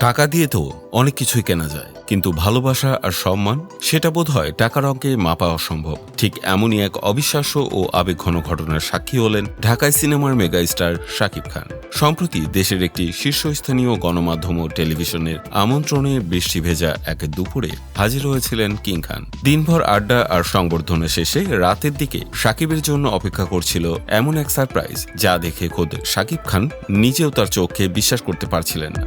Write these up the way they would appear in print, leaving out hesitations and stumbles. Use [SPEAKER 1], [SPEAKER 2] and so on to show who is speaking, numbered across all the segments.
[SPEAKER 1] টাকা দিয়ে তো অনেক কিছুই কেনা যায়, কিন্তু ভালোবাসা আর সম্মান সেটা বোধহয় টাকার অঙ্কে মাপা অসম্ভব। ঠিক এমনই এক অবিশ্বাস্য ও আবেগঘন ঘটনার সাক্ষী হলেন ঢাকায় সিনেমার মেগা স্টার শাকিব খান। সম্প্রতি দেশের একটি শীর্ষস্থানীয় গণমাধ্যম ও টেলিভিশনের আমন্ত্রণে বৃষ্টি ভেজা এক দুপুরে হাজির হয়েছিলেন কিং খান। দিনভর আড্ডা আর সংবর্ধনা শেষে রাতের দিকে শাকিবের জন্য অপেক্ষা করছিল এমন এক সারপ্রাইজ, যা দেখে খোদ শাকিব খান নিজেও তার চোখে বিশ্বাস করতে পারছিলেন না।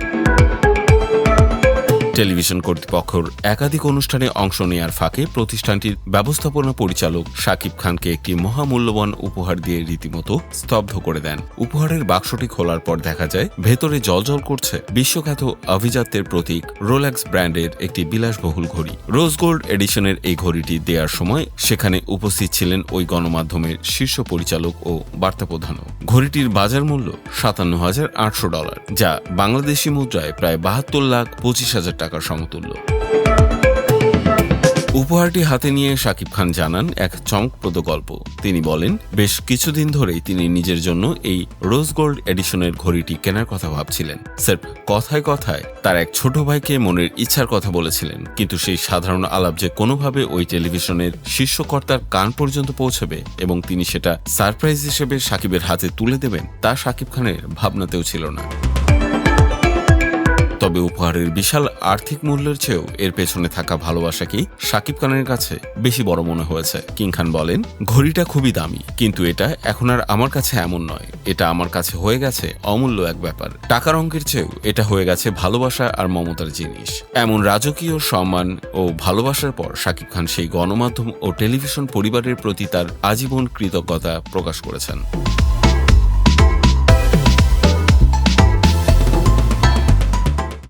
[SPEAKER 1] টেলিভিশন কর্তৃপক্ষের একাধিক অনুষ্ঠানে অংশ নেয়ার ফাঁকে প্রতিষ্ঠানটির ব্যবস্থাপনা পরিচালক শাকিব খানকে একটি মহামূল্যবান উপহার দিয়ে রীতিমতো স্তব্ধ করে দেন। উপহারের বাক্সটি খোলার পর দেখা যায় ভেতরে জ্বলজ্বল করছে বিশ্বখ্যাত আভিজাত্যের প্রতীক রোলেক্স ব্র্যান্ডের একটি বিলাসবহুল ঘড়ি। রোজ গোল্ড এডিশনের এই ঘড়িটি দেওয়ার সময় সেখানে উপস্থিত ছিলেন ওই গণমাধ্যমের শীর্ষ পরিচালক ও বার্তা প্রধানও। ঘড়িটির বাজার মূল্য $57,800, যা বাংলাদেশি মুদ্রায় প্রায় 72,25,000 টাকার সমতুল্য। উপহারটি হাতে নিয়ে শাকিব খান জানান এক চমকপ্রদ গল্প। তিনি বলেন, বেশ কিছুদিন ধরেই তিনি নিজের জন্য এই রোজ গোল্ড এডিশনের ঘড়িটি কেনার কথা ভাবছিলেন। স্যার কথায় কথায় তার এক ছোট ভাইকে মনের ইচ্ছার কথা বলেছিলেন, কিন্তু সেই সাধারণ আলাপ যে কোনোভাবে ওই টেলিভিশনের শীর্ষকর্তার কান পর্যন্ত পৌঁছবে এবং তিনি সেটা সারপ্রাইজ হিসেবে শাকিবের হাতে তুলে দেবেন, তা শাকিব খানের ভাবনাতেও ছিল না। তবে উপহারের বিশাল আর্থিক মূল্যের চেয়েও এর পেছনে থাকা ভালোবাসাকেই শাকিব খানের কাছে বেশি বড় মনে হয়েছে। কিং খান বলেন, ঘড়িটা খুবই দামি, কিন্তু এটা এখন আর আমার কাছে এমন নয়। এটা আমার কাছে হয়ে গেছে অমূল্য এক ব্যাপার। টাকার অঙ্কের চেয়েও এটা হয়ে গেছে ভালোবাসা আর মমতার জিনিস। এমন রাজকীয় সম্মান ও ভালোবাসার পর শাকিব খান সেই গণমাধ্যম ও টেলিভিশন পরিবারের প্রতি তার আজীবন কৃতজ্ঞতা প্রকাশ করেছেন।